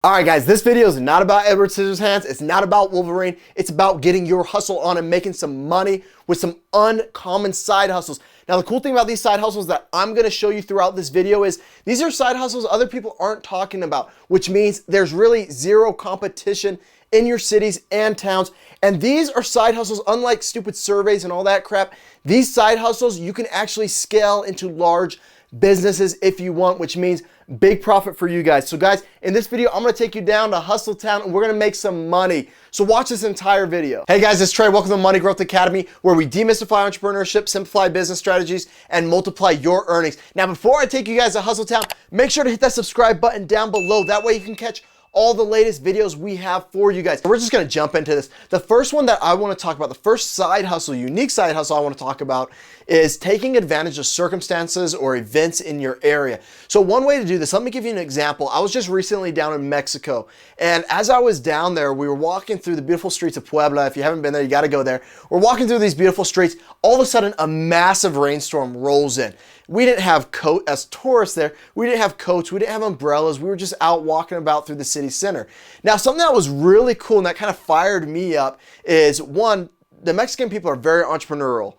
All right, guys, this video is not about Edward Scissorhands. It's not about Wolverine. It's about getting your hustle on and making some money with some uncommon side hustles. Now, the cool thing about these side hustles that I'm going to show you throughout this video is these are side hustles other people aren't talking about, which means there's really zero competition in your cities and towns. And these are side hustles, unlike stupid surveys and all that crap. These side hustles, you can actually scale into large businesses if you want, which means big profit for you guys. So guys, in this video, I'm gonna take you down to Hustle Town and we're gonna make some money. So watch this entire video. Hey guys, it's Trey. Welcome to Money Growth Academy, where we demystify entrepreneurship, simplify business strategies, and multiply your earnings. Now, before I take you guys to Hustle Town, make sure to hit that subscribe button down below. That way you can catch all the latest videos we have for you guys. We're just gonna jump into this. The first one that I wanna talk about, the first side hustle, unique side hustle I wanna talk about is taking advantage of circumstances or events in your area. So one way to do this, let me give you an example. I was just recently down in Mexico, and as I was down there, we were walking through the beautiful streets of Puebla. If you haven't been there, you gotta go there. We're walking through these beautiful streets. All of a sudden, a massive rainstorm rolls in. We didn't have coat as tourists there. We didn't have coats. We didn't have umbrellas. We were just out walking about through the city center. Now, something that was really cool and that kind of fired me up is, one, the Mexican people are very entrepreneurial.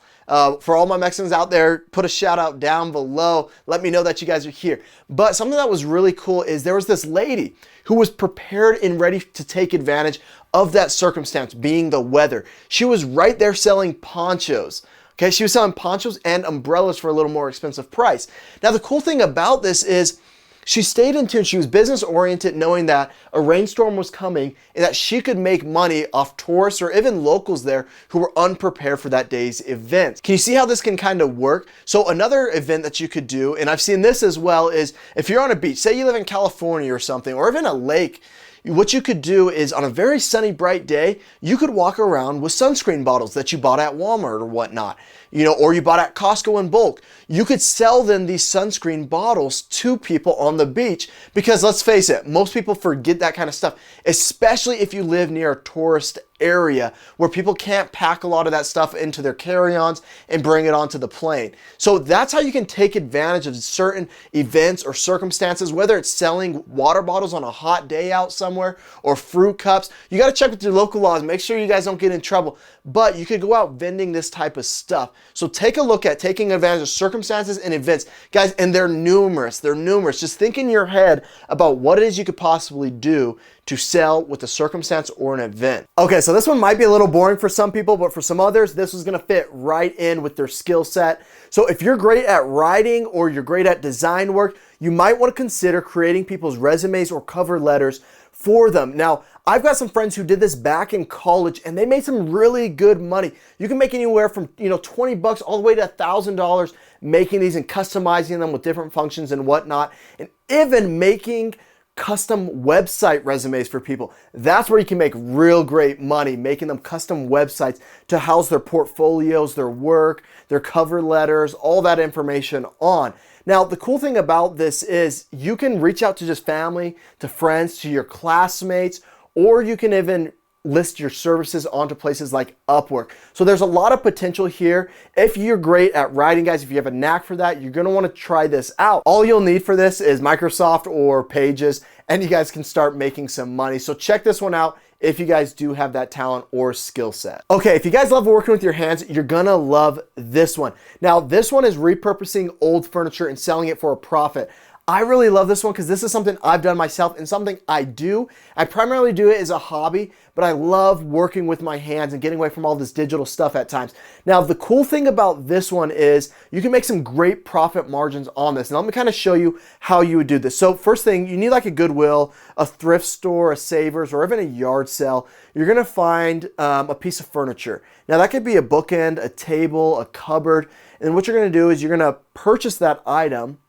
For all my Mexicans out there, put a shout out down below. Let me know that you guys are here. But something that was really cool is there was this lady who was prepared and ready to take advantage of that circumstance, being the weather. She was right there selling ponchos. Okay, she was selling ponchos and umbrellas for a little more expensive price. Now, the cool thing about this is she stayed in tune. She was business oriented, knowing that a rainstorm was coming and that she could make money off tourists or even locals there who were unprepared for that day's event. Can you see how this can kind of work? So another event that you could do, and I've seen this as well, is if you're on a beach, say you live in California or something, or even a lake, what you could do is on a very sunny, bright day, you could walk around with sunscreen bottles that you bought at Walmart or whatnot, or you bought at Costco in bulk. You could sell then these sunscreen bottles to people on the beach, because let's face it, most people forget that kind of stuff, especially if you live near a tourist area where people can't pack a lot of that stuff into their carry-ons and bring it onto the plane. So that's how you can take advantage of certain events or circumstances, whether it's selling water bottles on a hot day out somewhere or fruit cups. You got to check with your local laws, make sure you guys don't get in trouble, but you could go out vending this type of stuff. So take a look at taking advantage of circumstances and events, guys, and they're numerous. They're numerous. Just think in your head about what it is you could possibly do to sell with a circumstance or an event. Okay, so this one might be a little boring for some people, but for some others, this is gonna fit right in with their skill set. So if you're great at writing or you're great at design work, you might wanna consider creating people's resumes or cover letters for them. Now, I've got some friends who did this back in college and they made some really good money. You can make anywhere from 20 bucks all the way to $1,000 making these and customizing them with different functions and whatnot, and even making custom website resumes for people. That's where you can make real great money, making them custom websites to house their portfolios, their work, their cover letters, all that information on. Now, the cool thing about this is you can reach out to just family, to friends, to your classmates, or you can even list your services onto places like Upwork. So there's a lot of potential here. If you're great at writing, guys, if you have a knack for that, you're gonna wanna try this out. All you'll need for this is Microsoft or Pages, and you guys can start making some money. So check this one out if you guys do have that talent or skill set. Okay, if you guys love working with your hands, you're gonna love this one. Now, this one is repurposing old furniture and selling it for a profit. I really love this one because this is something I've done myself and something I do. I primarily do it as a hobby, but I love working with my hands and getting away from all this digital stuff at times. Now, the cool thing about this one is you can make some great profit margins on this. Now, let me kind of show you how you would do this. So first thing, you need like a Goodwill, a thrift store, a Savers, or even a yard sale. You're gonna find a piece of furniture. Now, that could be a bookend, a table, a cupboard. And what you're gonna do is you're gonna purchase that item.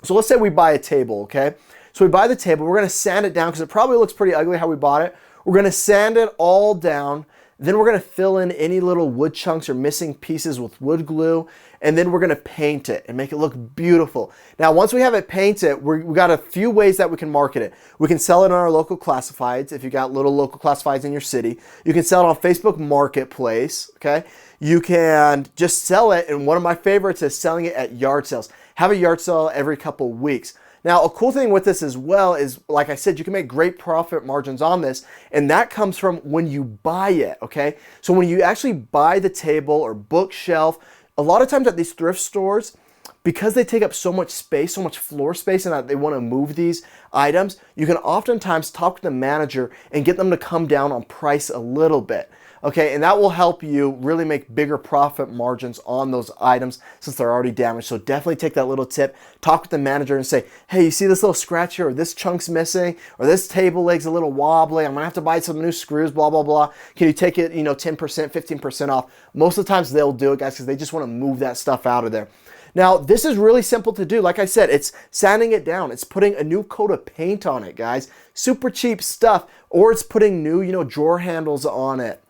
So let's say we buy a table, okay? So we buy the table, we're gonna sand it down because it probably looks pretty ugly how we bought it. We're gonna sand it all down, then we're gonna fill in any little wood chunks or missing pieces with wood glue, and then we're gonna paint it and make it look beautiful. Now, once we have it painted, we got a few ways that we can market it. We can sell it on our local classifieds, if you got little local classifieds in your city. You can sell it on Facebook Marketplace, okay? You can just sell it, and one of my favorites is selling it at yard sales. Have a yard sale every couple weeks. Now, a cool thing with this as well is, like I said, you can make great profit margins on this, and that comes from when you buy it, okay? So when you actually buy the table or bookshelf, a lot of times at these thrift stores, because they take up so much space, so much floor space, and that they want to move these items, you can oftentimes talk to the manager and get them to come down on price a little bit. Okay, and that will help you really make bigger profit margins on those items since they're already damaged. So definitely take that little tip, talk with the manager and say, hey, you see this little scratch here, or this chunk's missing, or this table leg's a little wobbly, I'm gonna have to buy some new screws, blah, blah, blah. Can you take it, 10%, 15% off? Most of the times they'll do it, guys, because they just wanna move that stuff out of there. Now, this is really simple to do. Like I said, it's sanding it down. It's putting a new coat of paint on it, guys. Super cheap stuff. Or it's putting new, drawer handles on it.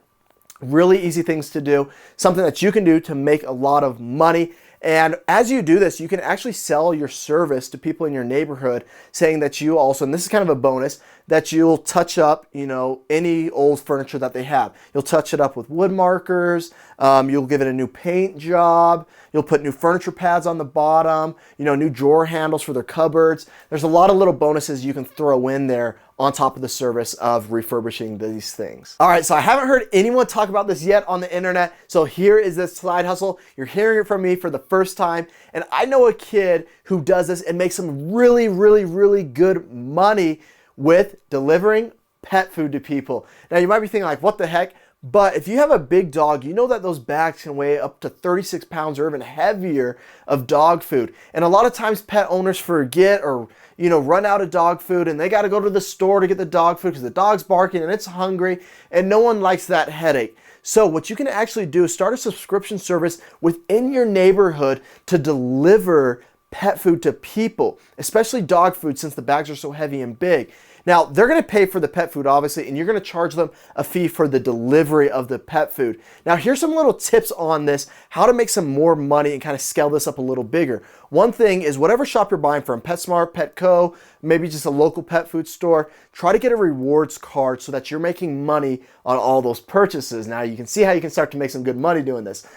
Really easy things to do. Something that you can do to make a lot of money. And as you do this, you can actually sell your service to people in your neighborhood, saying that you also, and this is kind of a bonus, that you'll touch up, any old furniture that they have. You'll touch it up with wood markers. You'll give it a new paint job. You'll put new furniture pads on the bottom, new drawer handles for their cupboards. There's a lot of little bonuses you can throw in there on top of the service of refurbishing these things. All right, so I haven't heard anyone talk about this yet on the internet. So here is this side hustle. You're hearing it from me for the first time. And I know a kid who does this and makes some really, really, really good money with delivering pet food to people. Now you might be thinking like, what the heck? But if you have a big dog, you know that those bags can weigh up to 36 pounds or even heavier of dog food. And a lot of times pet owners forget or, run out of dog food and they got to go to the store to get the dog food because the dog's barking and it's hungry and no one likes that headache. So what you can actually do is start a subscription service within your neighborhood to deliver pet food to people, especially dog food since the bags are so heavy and big. Now, they're going to pay for the pet food, obviously, and you're going to charge them a fee for the delivery of the pet food. Now, here's some little tips on this, how to make some more money and kind of scale this up a little bigger. One thing is whatever shop you're buying from, PetSmart, Petco, maybe just a local pet food store, try to get a rewards card so that you're making money on all those purchases. Now, you can see how you can start to make some good money doing this.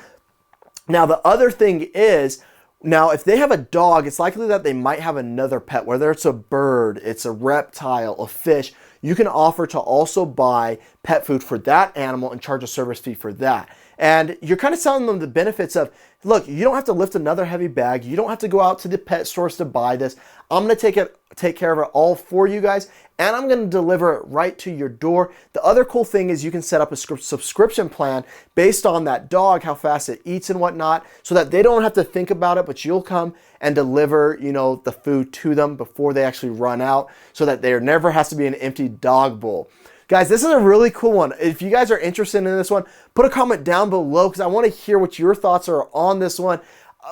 Now, the other thing is, now, if they have a dog, it's likely that they might have another pet, whether it's a bird, it's a reptile, a fish. You can offer to also buy pet food for that animal and charge a service fee for that. And you're kind of telling them the benefits of, look, you don't have to lift another heavy bag. You don't have to go out to the pet stores to buy this. I'm going to take care of it all for you guys, and I'm going to deliver it right to your door. The other cool thing is you can set up a subscription plan based on that dog, how fast it eats and whatnot, so that they don't have to think about it, but you'll come and deliver, the food to them before they actually run out, so that there never has to be an empty dog bowl. Guys, this is a really cool one. If you guys are interested in this one, put a comment down below because I want to hear what your thoughts are on this one.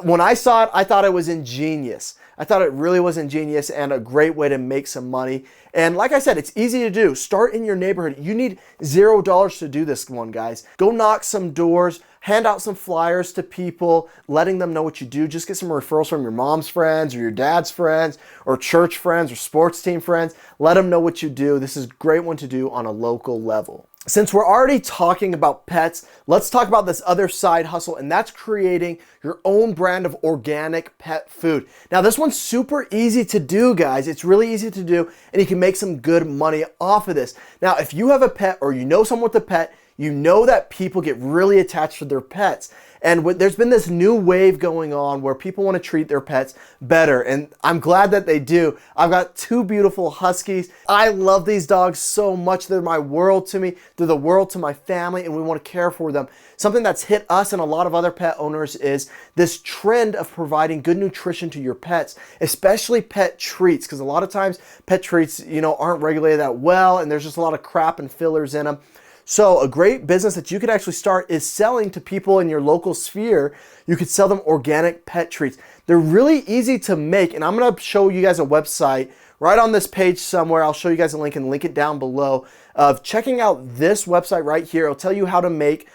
When I saw it, I thought it was ingenious. I thought it really was ingenious and a great way to make some money. And like I said, it's easy to do. Start in your neighborhood. You need $0 to do this one, guys. Go knock some doors, hand out some flyers to people, letting them know what you do. Just get some referrals from your mom's friends or your dad's friends or church friends or sports team friends. Let them know what you do. This is a great one to do on a local level. Since we're already talking about pets, let's talk about this other side hustle, and that's creating your own brand of organic pet food. Now, this one's super easy to do, guys. It's really easy to do, and you can make some good money off of this. Now, if you have a pet or you know someone with a pet, you know that people get really attached to their pets. And there's been this new wave going on where people want to treat their pets better. And I'm glad that they do. I've got two beautiful huskies. I love these dogs so much. They're my world to me. They're the world to my family, and we want to care for them. Something that's hit us and a lot of other pet owners is this trend of providing good nutrition to your pets, especially pet treats. Because a lot of times pet treats, aren't regulated that well, and there's just a lot of crap and fillers in them. So a great business that you could actually start is selling to people in your local sphere. You could sell them organic pet treats. They're really easy to make, and I'm going to show you guys a website right on this page somewhere. I'll show you guys a link and link it down below of checking out this website right here. It'll tell you how to make,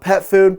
pet food,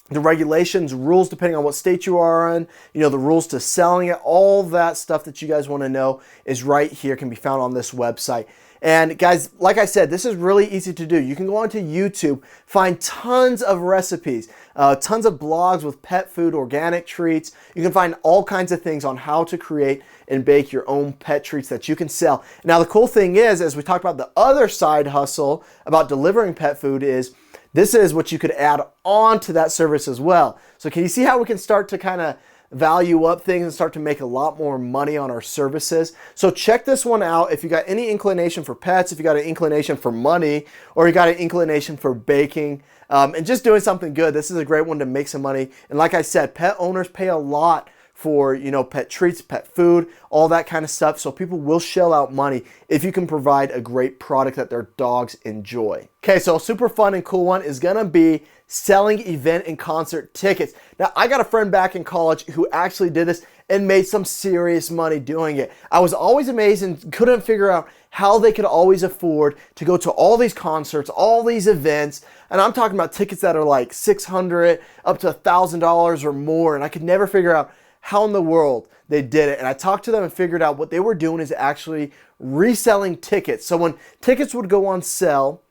the regulations, rules depending on what state you are in, the rules to selling it, all that stuff that you guys want to know is right here, can be found on this website. And guys, like I said, this is really easy to do. You can go onto YouTube, find tons of recipes, tons of blogs with pet food, organic treats. You can find all kinds of things on how to create and bake your own pet treats that you can sell. Now, the cool thing is, as we talked about the other side hustle about delivering pet food, is this is what you could add on to that service as well. So can you see how we can start to kind of value up things and start to make a lot more money on our services? So check this one out. If you got any inclination for pets, if you got an inclination for money, or you got an inclination for baking, and just doing something good, this is a great one to make some money. And like I said, pet owners pay a lot for, pet treats, pet food, all that kind of stuff. So people will shell out money if you can provide a great product that their dogs enjoy. Okay, so a super fun and cool one is gonna be selling event and concert tickets. Now, I got a friend back in college who actually did this and made some serious money doing it. I was always amazed and couldn't figure out how they could always afford to go to all these concerts, all these events, and I'm talking about tickets that are like $600 up to $1,000 or more, and I could never figure out how in the world they did it. And I talked to them and figured out what they were doing is actually reselling tickets. So when tickets would go on sale,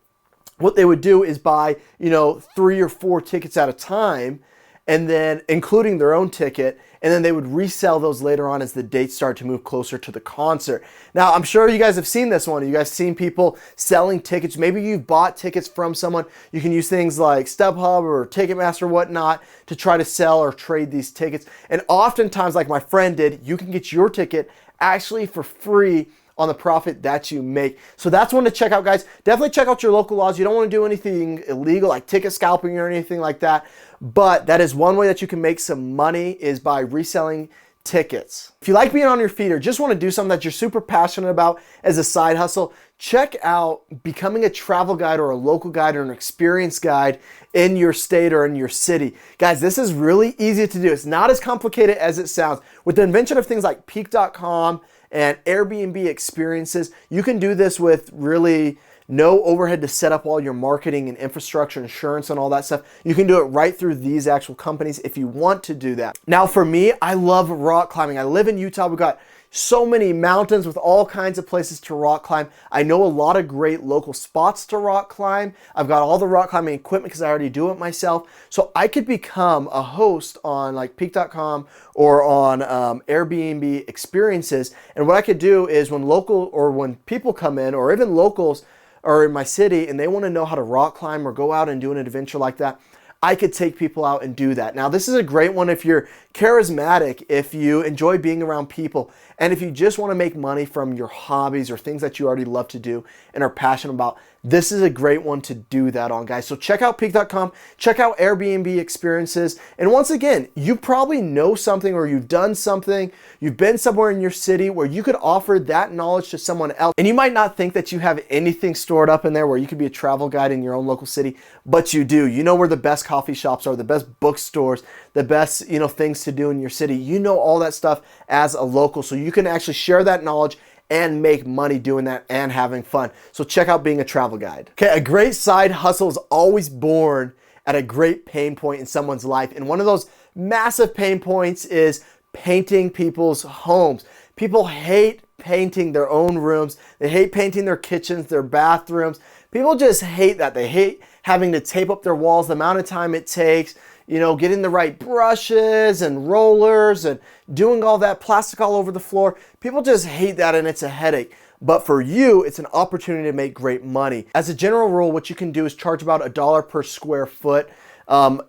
what they would do is buy, 3 or 4 tickets at a time, and then including their own ticket, and then they would resell those later on as the dates start to move closer to the concert. Now, I'm sure you guys have seen this one. You guys seen people selling tickets. Maybe you've bought tickets from someone. You can use things like StubHub or Ticketmaster or whatnot to try to sell or trade these tickets. And oftentimes, like my friend did, you can get your ticket actually for free on the profit that you make. So that's one to check out, guys. Definitely check out your local laws. You don't want to do anything illegal like ticket scalping or anything like that. But that is one way that you can make some money, is by reselling tickets. If you like being on your feet or just want to do something that you're super passionate about as a side hustle, check out becoming a travel guide or a local guide or an experience guide in your state or in your city. Guys, this is really easy to do. It's not as complicated as it sounds. With the invention of things like Peak.com and Airbnb experiences, you can do this with really no overhead to set up all your marketing and infrastructure, insurance, and all that stuff. You can do it right through these actual companies if you want to do that. Now, for me, I love rock climbing. I live in Utah. We've got so many mountains with all kinds of places to rock climb. I know a lot of great local spots to rock climb. I've got all the rock climbing equipment because I already do it myself. So I could become a host on like Peak.com or on Airbnb experiences. And what I could do is when people come in, or even locals are in my city and they want to know how to rock climb or go out and do an adventure like that, I could take people out and do that. Now, this is a great one if you're charismatic, if you enjoy being around people, and if you just want to make money from your hobbies or things that you already love to do and are passionate about. This is a great one to do that on, guys. So check out Peak.com, check out Airbnb experiences. And once again, you probably know something, or you've done something, you've been somewhere in your city where you could offer that knowledge to someone else. And you might not think that you have anything stored up in there where you could be a travel guide in your own local city, but you do. You know where the best coffee shops are, the best bookstores, the best, things to do in your city. You know all that stuff as a local, so you can actually share that knowledge and make money doing that and having fun. So check out being a travel guide. Okay, a great side hustle is always born at a great pain point in someone's life. And one of those massive pain points is painting people's homes. People hate painting their own rooms. They hate painting their kitchens, their bathrooms. People just hate that. They hate having to tape up their walls, the amount of time it takes, getting the right brushes and rollers and doing all that, plastic all over the floor. People just hate that, and it's a headache. But for you, it's an opportunity to make great money. As a general rule, what you can do is charge about $1 per square foot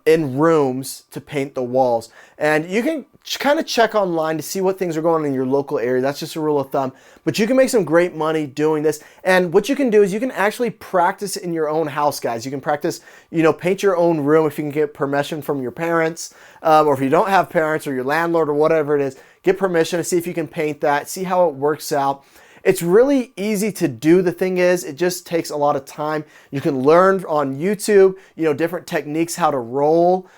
in rooms to paint the walls. And you can kind of check online to see what things are going on in your local area. That's just a rule of thumb. But you can make some great money doing this. And what you can do is you can actually practice in your own house, guys. You can practice, paint your own room if you can get permission from your parents, or if you don't have parents or your landlord or whatever it is, get permission to see if you can paint that, see how it works out. It's really easy to do. The thing is, it just takes a lot of time. You can learn on YouTube, different techniques, how to roll,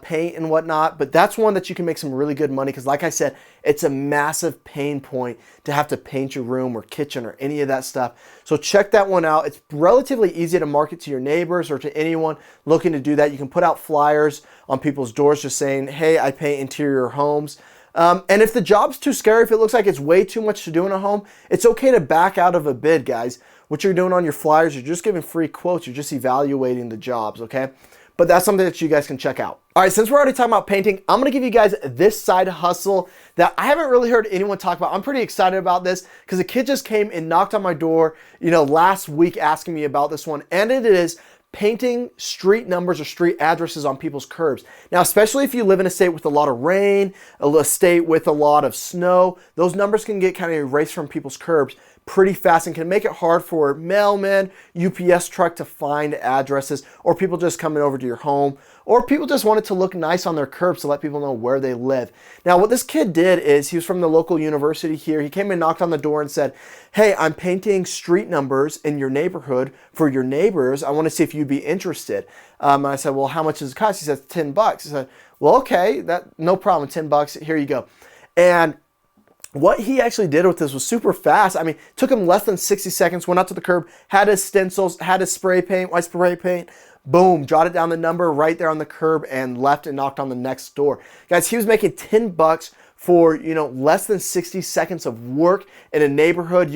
paint and whatnot. But that's one that you can make some really good money, because like I said, it's a massive pain point to have to paint your room or kitchen or any of that stuff. So check that one out. It's relatively easy to market to your neighbors or to anyone looking to do that. You can put out flyers on people's doors just saying, hey, I paint interior homes. And if the job's too scary, if it looks like it's way too much to do in a home, it's okay to back out of a bid, guys. What you're doing on your flyers, you're just giving free quotes. You're just evaluating the jobs, okay? But that's something that you guys can check out. All right, since we're already talking about painting, I'm gonna give you guys this side hustle that I haven't really heard anyone talk about. I'm pretty excited about this because a kid just came and knocked on my door, last week asking me about this one, and it is painting street numbers or street addresses on people's curbs. Now, especially if you live in a state with a lot of rain, a state with a lot of snow, those numbers can get kind of erased from people's curbs pretty fast and can make it hard for mailmen, UPS truck to find addresses, or people just coming over to your home, or people just want it to look nice on their curbs to let people know where they live. Now, what this kid did is he was from the local university here. He came and knocked on the door and said, "Hey, I'm painting street numbers in your neighborhood for your neighbors. I want to see if you'd be interested." And I said, "Well, how much does it cost?" He said, $10. I said, "Well, okay, no problem, $10, here you go." And what he actually did with this was super fast. I mean, it took him less than 60 seconds, went out to the curb, had his stencils, had his white spray paint, boom, jotted down the number right there on the curb and left and knocked on the next door. Guys, he was making $10 for, less than 60 seconds of work in a neighborhood.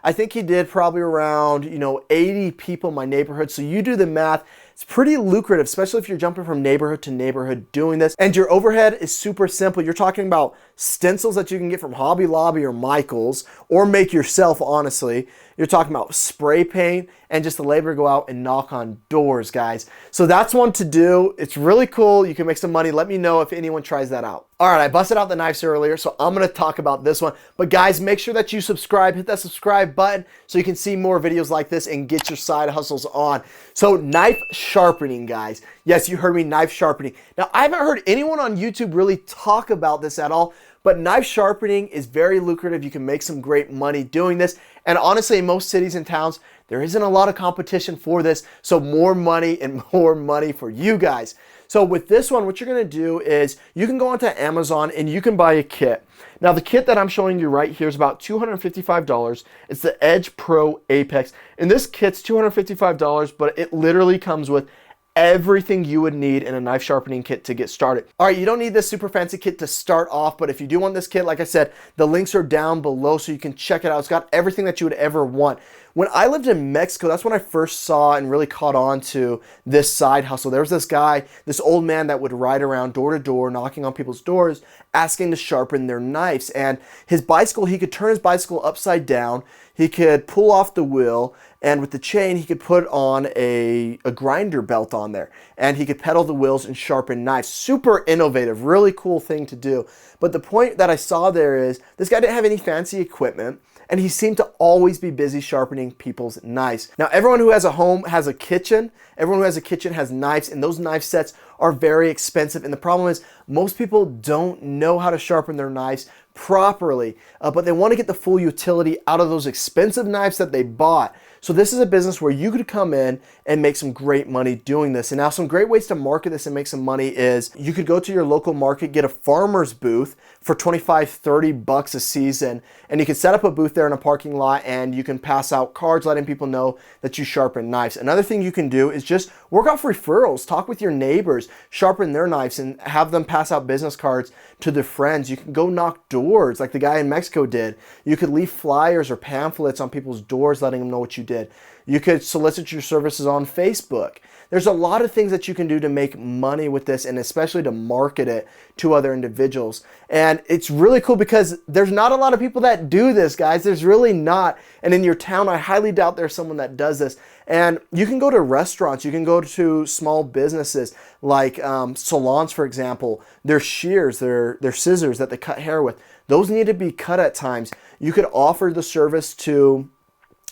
I think he did probably around, 80 people in my neighborhood. So you do the math. It's pretty lucrative, especially if you're jumping from neighborhood to neighborhood doing this. And your overhead is super simple. You're talking about stencils that you can get from Hobby Lobby or Michael's, or make yourself, honestly. You're talking about spray paint and just the labor to go out and knock on doors, guys. So that's one to do. It's really cool. You can make some money. Let me know if anyone tries that out. All right, I busted out the knives earlier, so I'm gonna talk about this one. But guys, make sure that you subscribe, hit that subscribe button so you can see more videos like this and get your side hustles on. So knife sharpening, guys. Yes, you heard me, knife sharpening. Now, I haven't heard anyone on YouTube really talk about this at all, but knife sharpening is very lucrative. You can make some great money doing this. And honestly, in most cities and towns, there isn't a lot of competition for this. So more money and more money for you guys. So with this one, what you're gonna do is you can go onto Amazon and you can buy a kit. Now the kit that I'm showing you right here is about $255. It's the Edge Pro Apex. And this kit's $255, but it literally comes with everything you would need in a knife sharpening kit to get started. All right, you don't need this super fancy kit to start off, but if you do want this kit, like I said, the links are down below so you can check it out. It's got everything that you would ever want. When I lived in Mexico, that's when I first saw and really caught on to this side hustle. There was this guy, this old man that would ride around door to door, knocking on people's doors, asking to sharpen their knives. And his bicycle, he could turn his bicycle upside down, he could pull off the wheel, and with the chain, he could put on a grinder belt on there, and he could pedal the wheels and sharpen knives. Super innovative, really cool thing to do. But the point that I saw there is this guy didn't have any fancy equipment, and he seemed to always be busy sharpening people's knives. Now, everyone who has a home has a kitchen. Everyone who has a kitchen has knives, and those knife sets are very expensive. And the problem is most people don't know how to sharpen their knives properly, but they want to get the full utility out of those expensive knives that they bought. So this is a business where you could come in and make some great money doing this. And now some great ways to market this and make some money is you could go to your local market, get a farmer's booth for $25, $30 a season, and you can set up a booth there in a parking lot and you can pass out cards letting people know that you sharpen knives. Another thing you can do is just work off referrals, talk with your neighbors, sharpen their knives, and have them pass out business cards to their friends. You can go knock doors like the guy in Mexico did. You could leave flyers or pamphlets on people's doors letting them know what you did. You could solicit your services on Facebook. There's a lot of things that you can do to make money with this, and especially to market it to other individuals. And it's really cool because there's not a lot of people that do this, guys. There's really not. And in your town, I highly doubt there's someone that does this. And you can go to restaurants, you can go to small businesses like salons, for example. Their shears, their scissors that they cut hair with, those need to be cut at times. You could offer the service to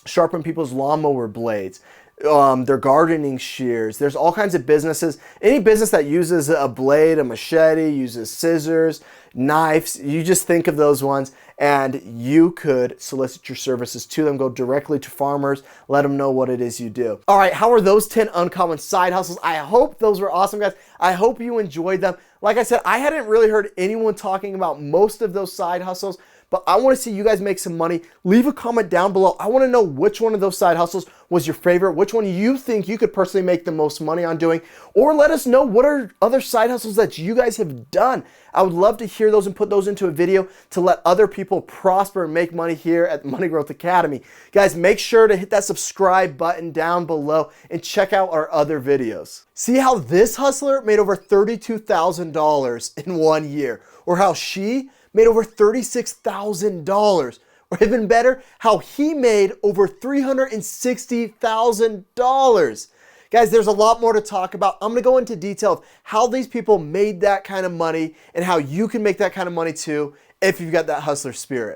sharpen people's lawnmower blades, their gardening shears. There's all kinds of businesses. Any business that uses a blade, a machete, uses scissors, knives, you just think of those ones and you could solicit your services to them. Go directly to farmers, let them know what it is you do. All right, how are those 10 uncommon side hustles? I hope those were awesome, guys. I hope you enjoyed them. Like I said, I hadn't really heard anyone talking about most of those side hustles, but I want to see you guys make some money. Leave a comment down below. I want to know which one of those side hustles was your favorite, which one you think you could personally make the most money on doing, or let us know what are other side hustles that you guys have done. I would love to hear those and put those into a video to let other people prosper and make money here at the Money Growth Academy. Guys, make sure to hit that subscribe button down below and check out our other videos. See how this hustler made over $32,000 in 1 year, or how she made over $36,000. Or even better, how he made over $360,000. Guys, there's a lot more to talk about. I'm gonna go into detail of how these people made that kind of money and how you can make that kind of money too if you've got that hustler spirit.